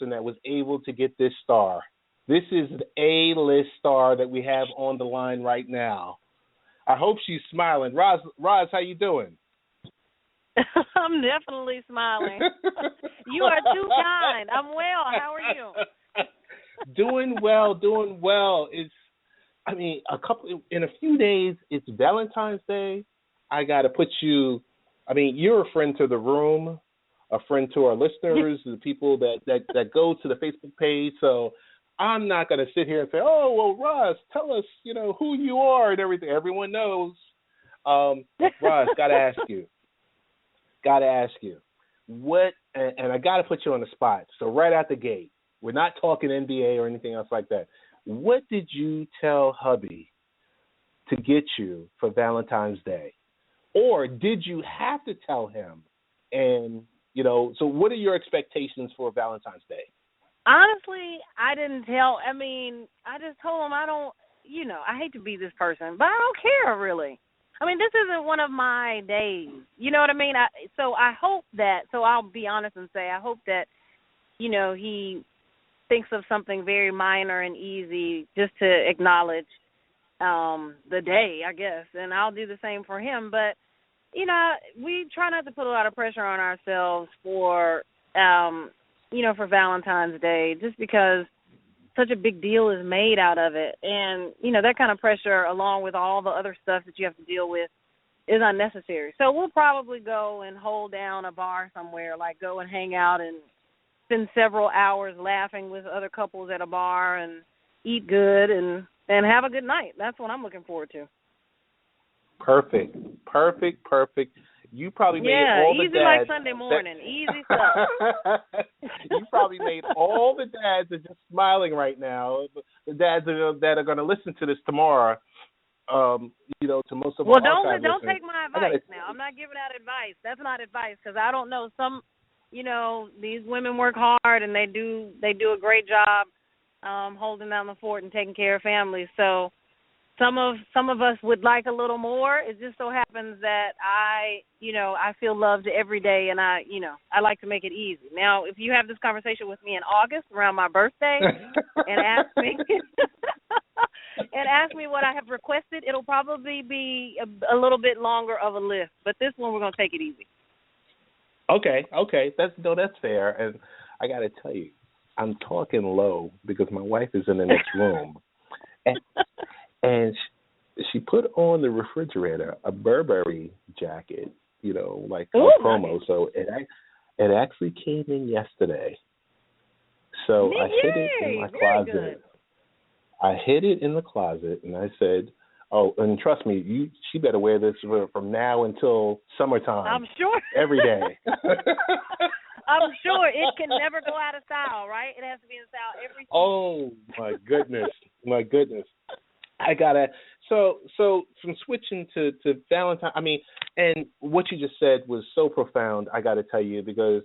person that was able to get this star. This is an A-list star that we have on the line right now. I hope she's smiling. Roz, how you doing? I'm definitely smiling. You are too kind. I'm well. How are you? Doing well. In a few days, it's Valentine's Day. I got to put you, you're a friend to the room, a friend to our listeners, the people that go to the Facebook page. So I'm not going to sit here and say, oh, well, Roz, tell us, who you are and everything. Everyone knows. Roz, got to ask you, what, and I got to put you on the spot. So right out the gate, we're not talking NBA or anything else like that. What did you tell hubby to get you for Valentine's Day? Or did you have to tell him? And, so what are your expectations for Valentine's Day? Honestly, I didn't tell. I just told him I don't, I hate to be this person, but I don't care really. This isn't one of my days. You know what I mean? So I hope that, I'll be honest and say, I hope that, he thinks of something very minor and easy just to acknowledge the day, I guess, and I'll do the same for him. But, we try not to put a lot of pressure on ourselves for Valentine's Day, just because such a big deal is made out of it. And, that kind of pressure, along with all the other stuff that you have to deal with, is unnecessary. So we'll probably go and hold down a bar somewhere, like go and hang out and spend several hours laughing with other couples at a bar and eat good and have a good night. That's what I'm looking forward to. Perfect. You probably made all the dads. Easy like Sunday morning. Easy stuff. You probably made all the dads that are just smiling right now. The dads that are going to listen to this tomorrow. To most of our archive don't listeners. take my advice now. I'm not giving out advice. That's not advice, because I don't know. Some, these women work hard and they do a great job holding down the fort and taking care of families. So some of us would like a little more. It just so happens that I feel loved every day, and I like to make it easy. Now, if you have this conversation with me in August around my birthday and ask me what I have requested, it'll probably be a little bit longer of a list. But this one, we're going to take it easy. Okay. That's fair. And I got to tell you, I'm talking low because my wife is in the next room. And she put on the refrigerator a Burberry jacket, like a promo. Nice. So it actually came in yesterday. So I hid it in my closet. Good. I hid it in the closet, and I said, "Oh, and trust me, she better wear this from now until summertime. I'm sure every day." I'm sure it can never go out of style, right? It has to be in style every season. Oh my goodness! I gotta. So from switching to Valentine, and what you just said was so profound. I got to tell you, because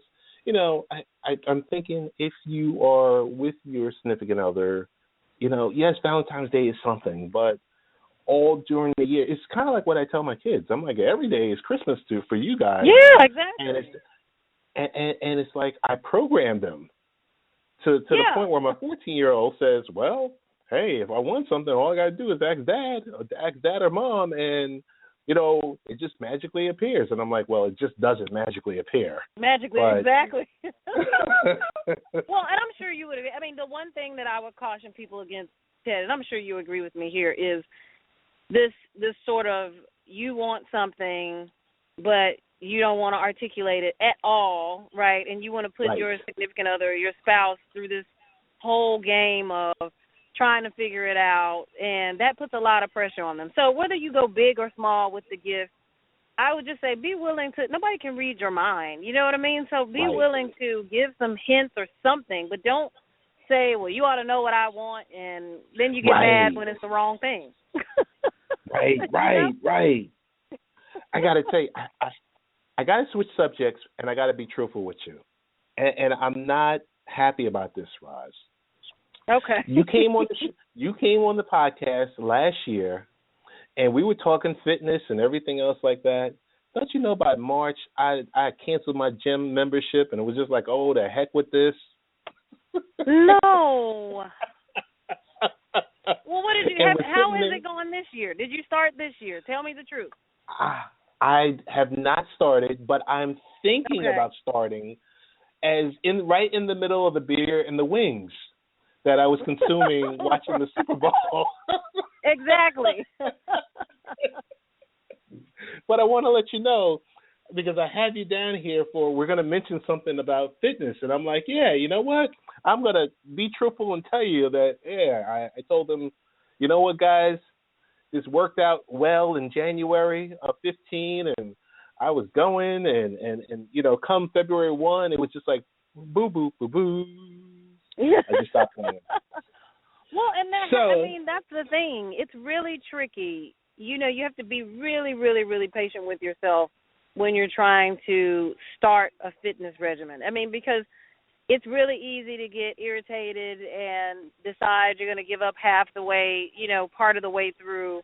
I'm thinking, if you are with your significant other, yes, Valentine's Day is something, but all during the year, it's kind of like what I tell my kids. I'm like, every day is Christmas for you guys. Yeah, exactly. And it's like I programmed them to the point where my 14-year-old says, well, hey, if I want something, all I got to do is ask dad or mom, and, it just magically appears. And I'm like, well, it just doesn't magically appear. Exactly. Well, and I'm sure you would. The one thing that I would caution people against, Ted, and I'm sure you agree with me here, is this sort of, you want something, but you don't want to articulate it at all, right? And you want to put your significant other, your spouse, through this whole game of trying to figure it out, and that puts a lot of pressure on them. So whether you go big or small with the gift, I would just say be willing to, nobody can read your mind, you know what I mean? So be willing to give some hints or something, but don't say, well, you ought to know what I want, and then you get mad when it's the wrong thing. Right. I got to tell you, I got to switch subjects, and I got to be truthful with you. And I'm not happy about this, Roz. Okay. You came on the podcast last year, and we were talking fitness and everything else like that. Don't you know, by March, I canceled my gym membership, and it was just like, oh, the heck with this. No. Well, what did you And have? we're How sitting has there. it gone this year? Did you start this year? Tell me the truth. I have not started, but I'm thinking Okay. about starting right in the middle of the beer and the wings that I was consuming watching the Super Bowl. Exactly. But I want to let you know, because I have you down here we're going to mention something about fitness, and I'm like, yeah, you know what? I'm going to be truthful and tell you that, yeah, I told them, you know what, guys, this worked out well in January of 15, and I was going, and come February 1, it was just like, boo, boo, boo, boo. I just stopped playing. Well, and So, that's the thing. It's really tricky. You have to be really, really, really patient with yourself when you're trying to start a fitness regimen. Because it's really easy to get irritated and decide you're going to give up half the way, part of the way through.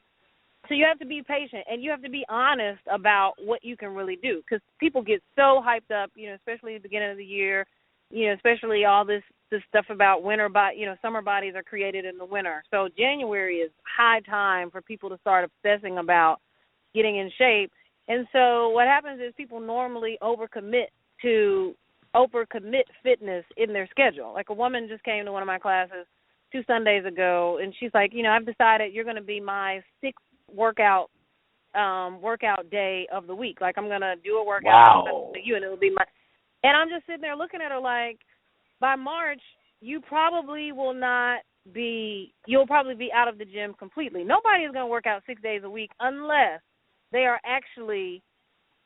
So you have to be patient, and you have to be honest about what you can really do, because people get so hyped up, especially at the beginning of the year, especially all this stuff about summer bodies are created in the winter. So January is high time for people to start obsessing about getting in shape. And so what happens is people normally overcommit fitness in their schedule. Like a woman just came to one of my classes 2 Sundays ago, and she's like, I've decided you're going to be my 6th workout day of the week. Like I'm going to do a workout wow. to you, and it'll be my. And I'm just sitting there looking at her like, by March, you'll probably be out of the gym completely. Nobody is going to work out 6 days a week unless they are actually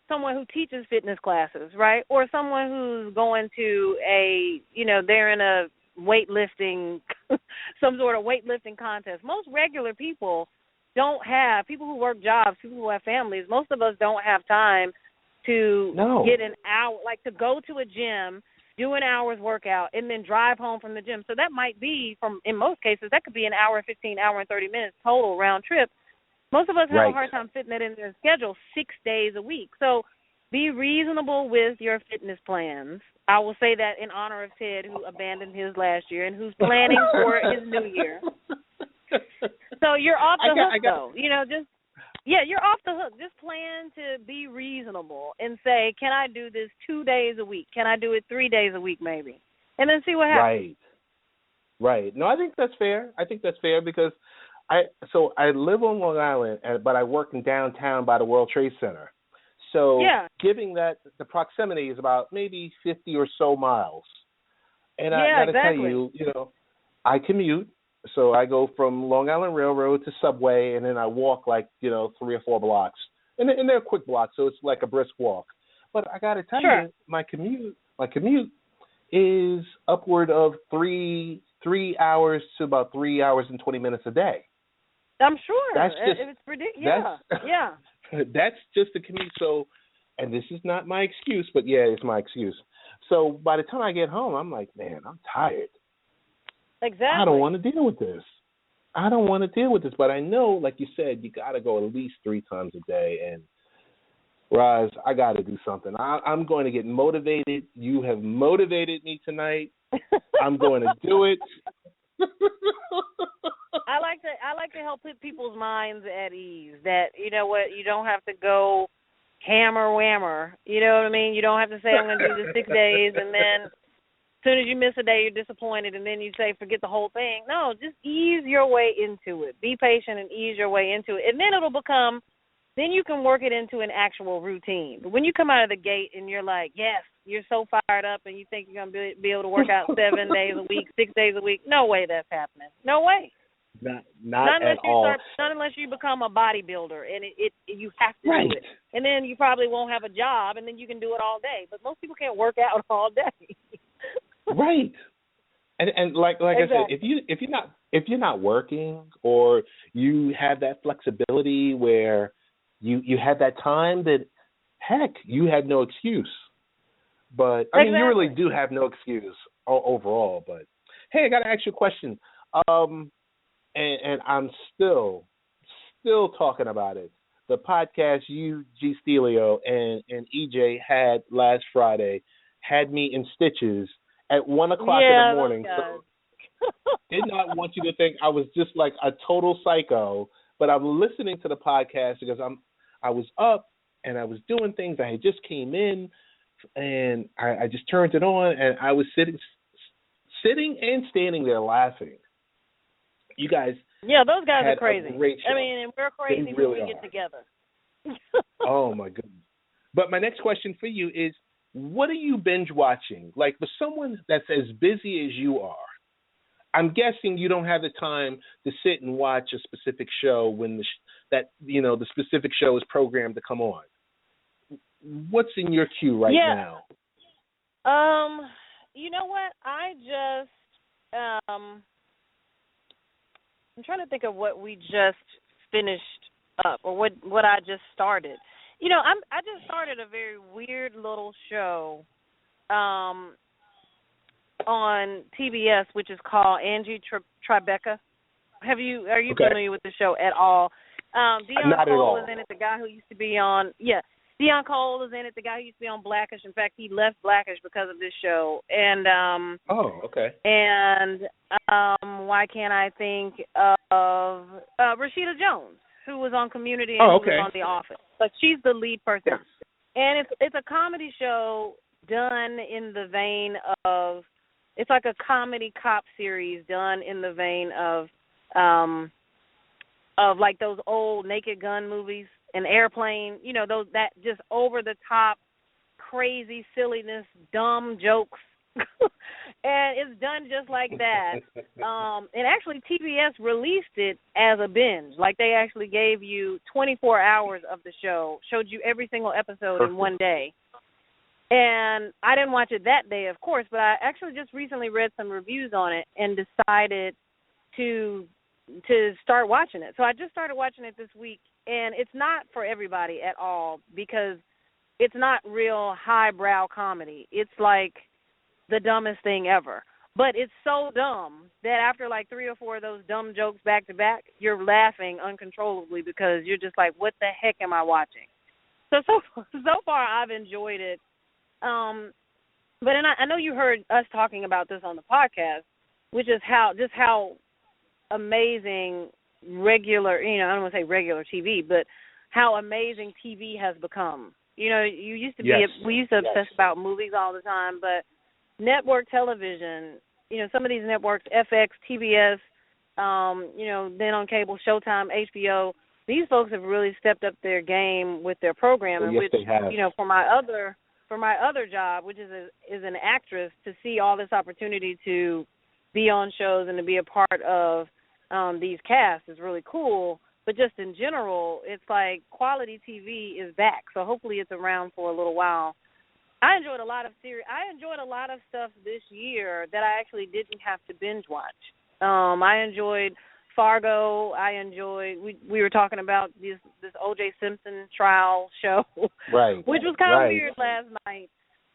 someone who teaches fitness classes, right? Or someone who's going to they're in a weightlifting, some sort of weightlifting contest. Most regular people people who work jobs, people who have families, most of us don't have time to get an hour, like to go to a gym, do an hour's workout, and then drive home from the gym. So that might be, in most cases, that could be an hour and 15, hour and 30 minutes total round trip. Most of us have a hard time fitting that in their schedule 6 days a week. So be reasonable with your fitness plans. I will say that in honor of Ted, who abandoned his last year and who's planning for his new year. So you're off the hook, though. You're off the hook. Just plan to be reasonable and say, can I do this 2 days a week? Can I do it 3 days a week maybe? And then see what happens. Right. No, I think that's fair. Because I live on Long Island, but I work in downtown by the World Trade Center. So giving that, the proximity is about maybe 50 or so miles. And I got to tell you, I commute. So I go from Long Island Railroad to Subway, and then I walk 3 or 4 blocks. And they're quick blocks, so it's like a brisk walk. But I got to tell you, my commute is upward of 3 hours to about 3 hours and 20 minutes a day. I'm sure. That's just, it's ridiculous. Yeah. That's just the commute. So, and this is not my excuse, but it's my excuse. So by the time I get home, I'm like, man, I'm tired. Exactly. I don't want to deal with this. But I know, like you said, you got to go at least 3 times a day. And, Roz, I got to do something. I'm going to get motivated. You have motivated me tonight. I'm going to do it. I like to help put people's minds at ease that, you don't have to go hammer whammer. You know what I mean? You don't have to say I'm going to do this 6 days and then as soon as you miss a day you're disappointed and then you say forget the whole thing. No, just ease your way into it. Be patient and ease your way into it. And then then you can work it into an actual routine. But when you come out of the gate and you're like, yes, you're so fired up and you think you're going to be able to work out 7 days a week, 6 days a week, no way that's happening. No way. Not at all. Not unless you become a bodybuilder and you have to do it. And then you probably won't have a job and then you can do it all day. But most people can't work out all day. Right. And like exactly. I said, if you're not working or you have that flexibility where you have that time, then heck, you have no excuse. But I mean, you really do have no excuse overall. But hey, I got to ask you a question. And I'm still talking about it. The podcast you, G. Stelio, and EJ had last Friday had me in stitches, at 1 o'clock in the morning. So did not want you to think I was just like a total psycho, but I'm listening to the podcast because I was up and I was doing things. I had just came in and I just turned it on and I was sitting and standing there laughing. You guys, yeah, those guys had are crazy. A great show. I mean, and we're crazy really when we get together. Oh my goodness! But my next question for you is, what are you binge watching? Like for someone that's as busy as you are, I'm guessing you don't have the time to sit and watch a specific show when the specific show is programmed to come on. What's in your queue right now? You know what? I just I'm trying to think of what we just finished up or what I just started. You know, I just started a very weird little show on TBS, which is called Angie Tribeca. Are you familiar with the show at all? Dion Not Cole at all. is in it, the guy who used to be on Dion Cole is in it, the guy who used to be on Blackish. In fact, he left Blackish because of this show. And And why can't I think of Rashida Jones, who was on Community and who was on The Office. But she's the lead person. Yes. And it's a comedy show done in the vein of, it's like a comedy cop series done in the vein of like those old Naked Gun movies, an Airplane, you know, those that just over the top, crazy silliness, dumb jokes. And it's done just like that. And actually TBS released it as a binge. Like they actually gave you 24 hours of the show, showed you every single episode in one day. And I didn't watch it that day, of course, but I actually just recently read some reviews on it and decided to start watching it. So I just started watching it this week, and it's not for everybody at all because it's not real highbrow comedy. It's like the dumbest thing ever. But it's so dumb that after like 3 or 4 of those dumb jokes back to back, you're laughing uncontrollably because you're just like, what the heck am I watching? So far I've enjoyed it. But I know you heard us talking about this on the podcast, which is how amazing regular, I don't want to say regular TV, but how amazing TV has become. You know, we used to obsess about movies all the time, but network television, some of these networks, FX, TBS, then on cable, Showtime, HBO, these folks have really stepped up their game with their programming, which, they have. For my other job, which is an actress, to see all this opportunity to be on shows and to be a part of these casts is really cool. But just in general, it's like quality TV is back, so hopefully it's around for a little while. I enjoyed a lot of stuff this year that I actually didn't have to binge watch. I enjoyed Fargo. We were talking about this O.J. Simpson trial show, right? Which was kind of weird last night.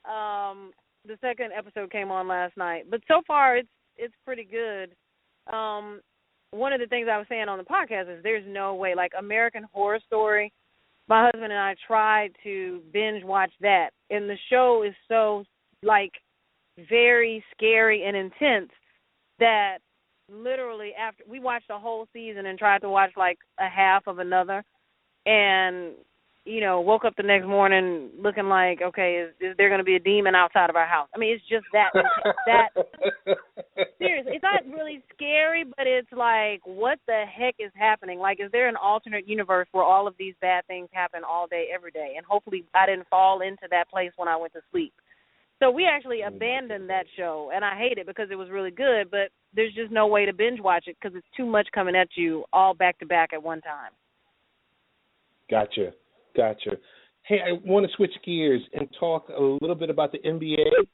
The second episode came on last night, but so far it's pretty good. One of the things I was saying on the podcast is there's no way, like American Horror Story, my husband and I tried to binge watch that, and the show is so, like, very scary and intense that literally after we watched the whole season and tried to watch, like, a half of another, and, woke up the next morning looking like, okay, is there going to be a demon outside of our house? I mean, it's just that seriously, it's not really scary, but it's like, what the heck is happening? Like, is there an alternate universe where all of these bad things happen all day, every day? And hopefully I didn't fall into that place when I went to sleep. So we actually abandoned that show, and I hate it because it was really good, but there's just no way to binge watch it because it's too much coming at you all back to back at one time. Gotcha. Hey, I want to switch gears and talk a little bit about the NBA.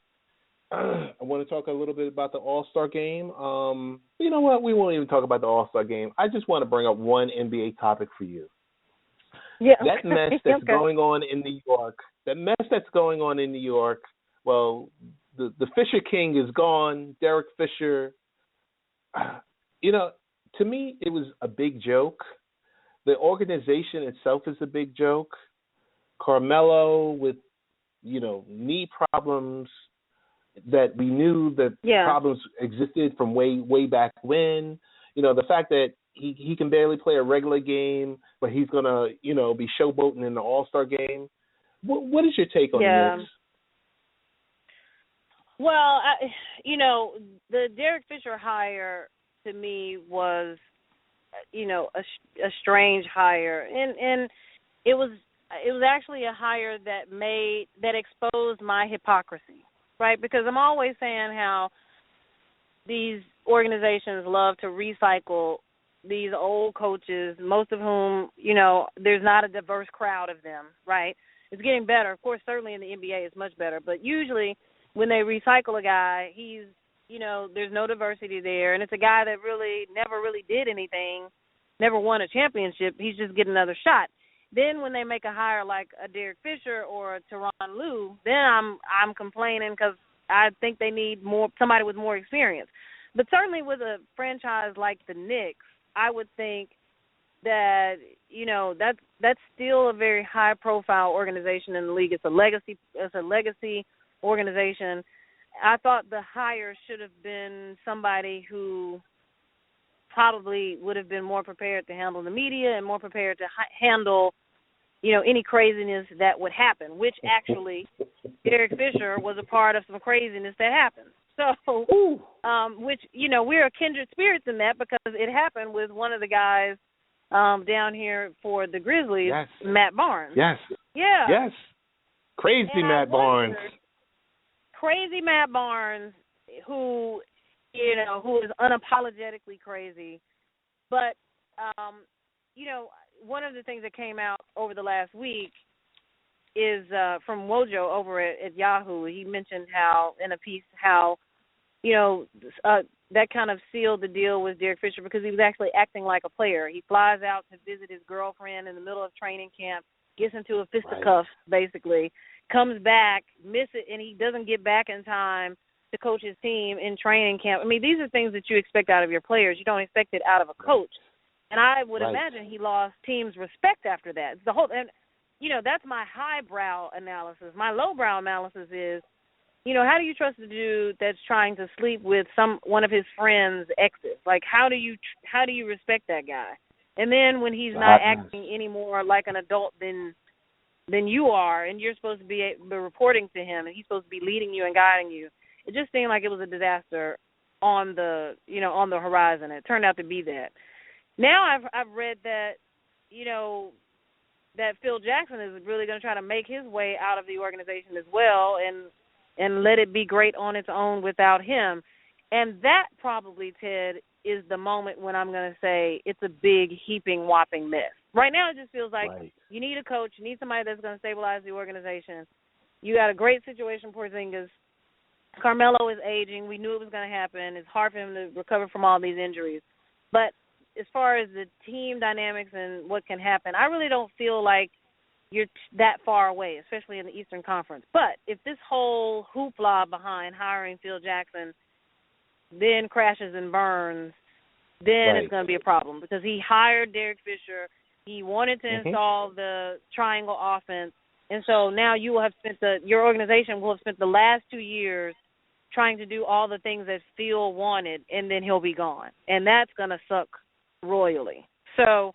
I want to talk a little bit about the All-Star game. You know what? We won't even talk about the All-Star game. I just want to bring up one NBA topic for you. Yeah. That mess that's going on in New York. Well, the Fisher King is gone. Derek Fisher. To me, it was a big joke. The organization itself is a big joke. Carmelo with, knee problems, that we knew that problems existed from way back when. The fact that he can barely play a regular game, but he's gonna be showboating in the All-Star game. What is your take on the Knicks? Well, the Derek Fisher hire to me was, a strange hire, and it was actually a hire that exposed my hypocrisy, right? Because I'm always saying how these organizations love to recycle these old coaches, most of whom, there's not a diverse crowd of them, right? It's getting better. Of course, certainly in the NBA it's much better, but usually when they recycle a guy, he's, there's no diversity there, and it's a guy that never really did anything, never won a championship. He's just getting another shot. Then when they make a hire like a Derek Fisher or a Tyronn Lue, then I'm complaining because I think they need somebody with more experience. But certainly with a franchise like the Knicks, I would think that, that's still a very high-profile organization in the league. It's a legacy organization. I thought the hire should have been somebody who probably would have been more prepared to handle the media and more prepared to handle, any craziness that would happen, which actually Derek Fisher was a part of some craziness that happened. So, which, we're a kindred spirits in that because it happened with one of the guys down here for the Grizzlies, yes. Matt Barnes. Yes. Yeah. Yes. Crazy Matt Barnes. Crazy Matt Barnes, who is unapologetically crazy. But, one of the things that came out over the last week is from Wojo over at Yahoo. He mentioned in a piece how, that kind of sealed the deal with Derek Fisher because he was actually acting like a player. He flies out to visit his girlfriend in the middle of training camp, gets into a fisticuffs, basically, comes back, miss it, and he doesn't get back in time to coach his team in training camp. I mean, these are things that you expect out of your players. You don't expect it out of a coach. And I would imagine he lost teams' respect after that. It's that's my highbrow analysis. My lowbrow analysis is, how do you trust a dude that's trying to sleep with one of his friends' exes? Like, how do you respect that guy? And then when he's not acting any more like an adult than you are, and you're supposed to be reporting to him, and he's supposed to be leading you and guiding you, it just seemed like it was a disaster on the horizon. It turned out to be that. Now I've read that, that Phil Jackson is really going to try to make his way out of the organization as well and let it be great on its own without him. And that probably, Ted, is the moment when I'm going to say it's a big, heaping, whopping mess. Right now it just feels like you need a coach, you need somebody that's going to stabilize the organization. You got a great situation, Porzingis. Carmelo is aging. We knew it was going to happen. It's hard for him to recover from all these injuries. But as far as the team dynamics and what can happen, I really don't feel like you're that far away, especially in the Eastern Conference. But if this whole hoopla behind hiring Phil Jackson then crashes and burns, then it's going to be a problem because he hired Derek Fisher. He wanted to install the triangle offense. And so now you will have your organization will have spent the last 2 years trying to do all the things that Phil wanted, and then he'll be gone. And that's going to suck royally. So,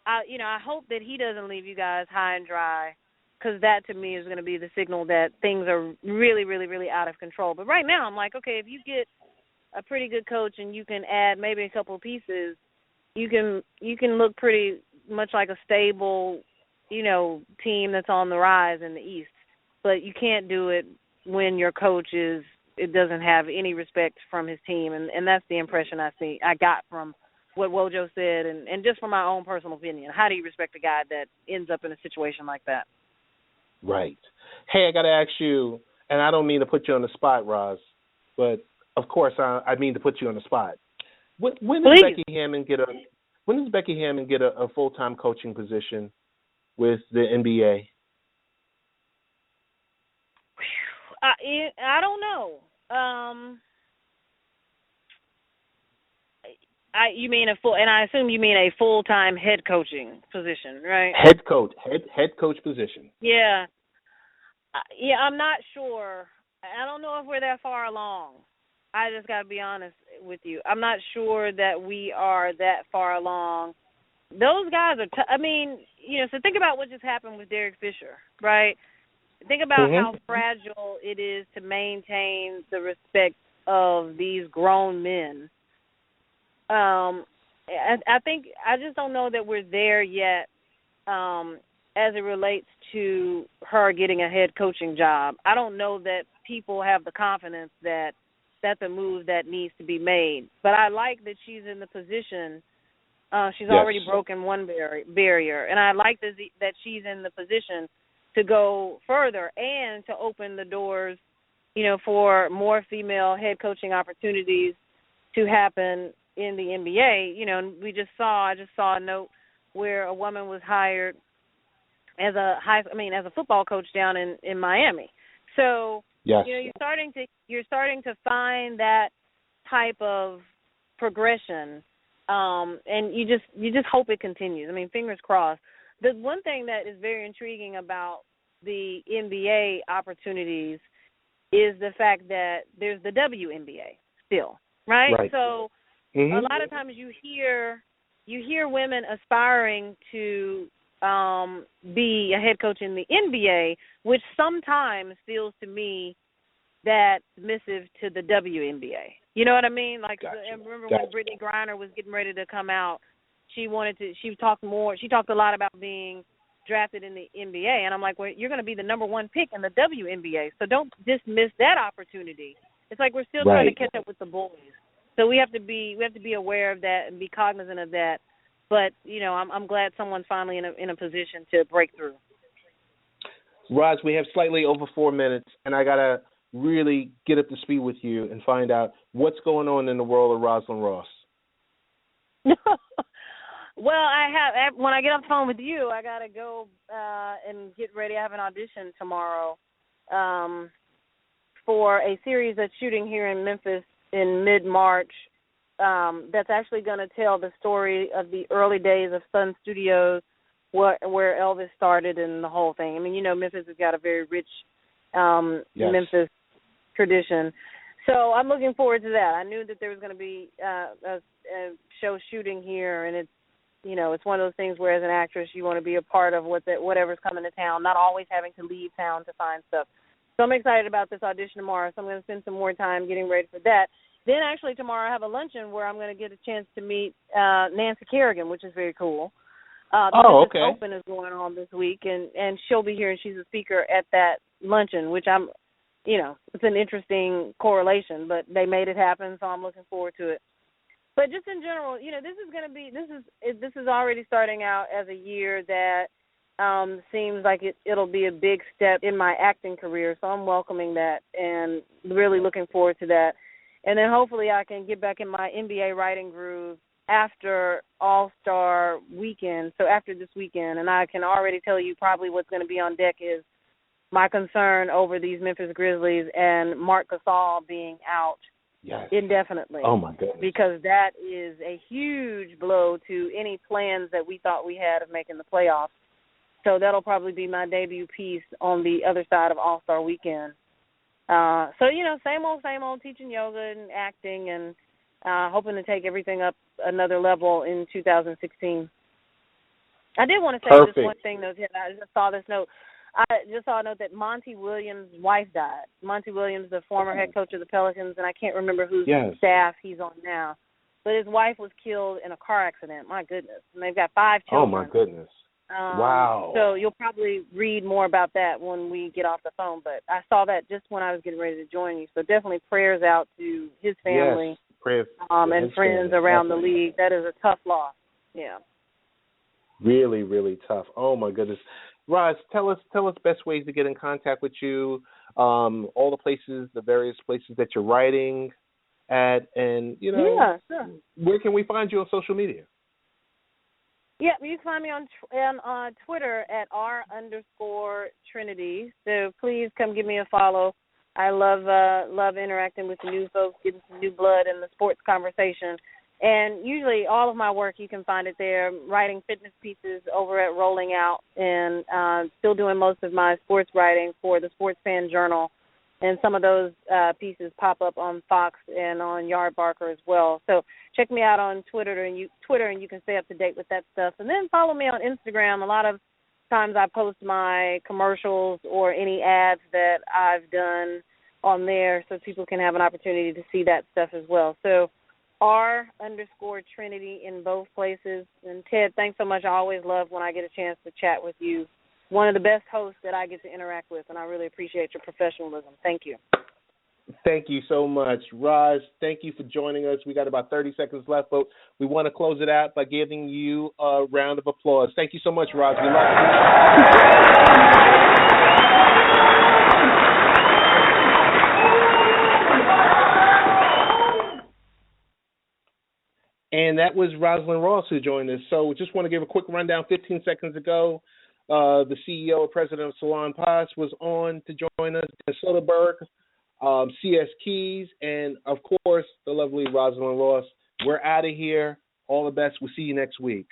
I hope that he doesn't leave you guys high and dry because that, to me, is going to be the signal that things are really, really, really out of control. But right now I'm like, okay, if you get a pretty good coach and you can add maybe a couple of pieces, you can look pretty much like a stable, team that's on the rise in the East. But you can't do it when your coach doesn't have any respect from his team, and that's the impression I got from what Wojo said, and just from my own personal opinion. How do you respect a guy that ends up in a situation like that? Right. Hey, I got to ask you, and I don't mean to put you on the spot, Roz, but of course I mean to put you on the spot. When does Becky Hammond get a full-time coaching position with the NBA? I don't know. You mean and I assume you mean a full-time head coaching position, right? Head coach position. Yeah. I'm not sure. I don't know if we're that far along. I just got to be honest with you. I'm not sure that we are that far along. Those guys are, so think about what just happened with Derek Fisher, right? Think about how fragile it is to maintain the respect of these grown men. I think, I just don't know that we're there yet as it relates to her getting a head coaching job. I don't know that people have the confidence that that's a move that needs to be made. But I like that she's in the position. She's already broken one barrier. And I like that she's in the position to go further and to open the doors, for more female head coaching opportunities to happen in the NBA. I just saw a note where a woman was hired as a football coach down in Miami. So you're starting to find that type of progression, and you just hope it continues. I mean, fingers crossed. The one thing that is very intriguing about the NBA opportunities is the fact that there's the WNBA still, right? So a lot of times you hear women aspiring to be a head coach in the NBA, which sometimes feels to me that submissive to the WNBA. You know what I mean? Like, I remember when Brittany Griner was getting ready to come out, she talked a lot about being drafted in the NBA, and I'm like, well, you're going to be the number one pick in the WNBA, so don't dismiss that opportunity. It's like we're still trying to catch up with the boys. So we have to be aware of that and be cognizant of that. But I'm glad someone's finally in a position to break through. Roz, we have slightly over 4 minutes, and I gotta really get up to speed with you and find out what's going on in the world of Rosalyn Ross. Well, when I get off the phone with you, I gotta go and get ready. I have an audition tomorrow for a series that's shooting here in Memphis in mid-March. That's actually going to tell the story of the early days of Sun Studios, where Elvis started and the whole thing. I mean, Memphis has got a very rich Memphis tradition. So I'm looking forward to that. I knew that there was going to be a show shooting here, and it's one of those things where as an actress you want to be a part of whatever's coming to town, not always having to leave town to find stuff. So I'm excited about this audition tomorrow, so I'm going to spend some more time getting ready for that. Then actually tomorrow I have a luncheon where I'm going to get a chance to meet Nancy Kerrigan, which is very cool. The Open is going on this week, and she'll be here, and she's a speaker at that luncheon, which it's an interesting correlation, but they made it happen, so I'm looking forward to it. But just in general, this is already starting out as a year that seems like it'll be a big step in my acting career, so I'm welcoming that and really looking forward to that. And then hopefully I can get back in my NBA writing groove after All-Star Weekend, so after this weekend. And I can already tell you probably what's going to be on deck is my concern over these Memphis Grizzlies and Marc Gasol being out indefinitely. Oh, my goodness. Because that is a huge blow to any plans that we thought we had of making the playoffs. So that'll probably be my debut piece on the other side of All-Star Weekend. Same old teaching yoga and acting and hoping to take everything up another level in 2016. I did want to say this one thing, though. I just saw this note. I just saw a note that Monty Williams' wife died. Monty Williams, the former head coach of the Pelicans, and I can't remember whose staff he's on now. But his wife was killed in a car accident. My goodness. And they've got 5 children. Oh, my goodness. Wow. So you'll probably read more about that when we get off the phone. But I saw that just when I was getting ready to join you. So definitely prayers out to his family and friends around the league. That is a tough loss. Yeah. Really, really tough. Oh, my goodness. Roz, tell us best ways to get in contact with you, all the places, the various places that you're writing at, and, where can we find you on social media? Yeah, you can find me on Twitter at @R_Trinity. So please come give me a follow. I love interacting with the new folks, getting some new blood in the sports conversation. And usually all of my work, you can find it there. Writing fitness pieces over at Rolling Out, and still doing most of my sports writing for the Sports Fan Journal and some of those pieces pop up on Fox and on Yardbarker as well. So check me out on Twitter, and you can stay up to date with that stuff. And then follow me on Instagram. A lot of times I post my commercials or any ads that I've done on there, so people can have an opportunity to see that stuff as well. So R_Trinity in both places. And Ted, thanks so much. I always love when I get a chance to chat with you. One of the best hosts that I get to interact with, and I really appreciate your professionalism. Thank you. Thank you so much, Roz. Thank you for joining us. We got about 30 seconds left, but we want to close it out by giving you a round of applause. Thank you so much, Roz. We love you. And that was Rosalyn Ross who joined us. So just want to give a quick rundown. 15 seconds ago, the CEO and president of Salon Pass was on to join us. Soderbergh, CS Keys, and, of course, the lovely Rosalyn Ross. We're out of here. All the best. We'll see you next week.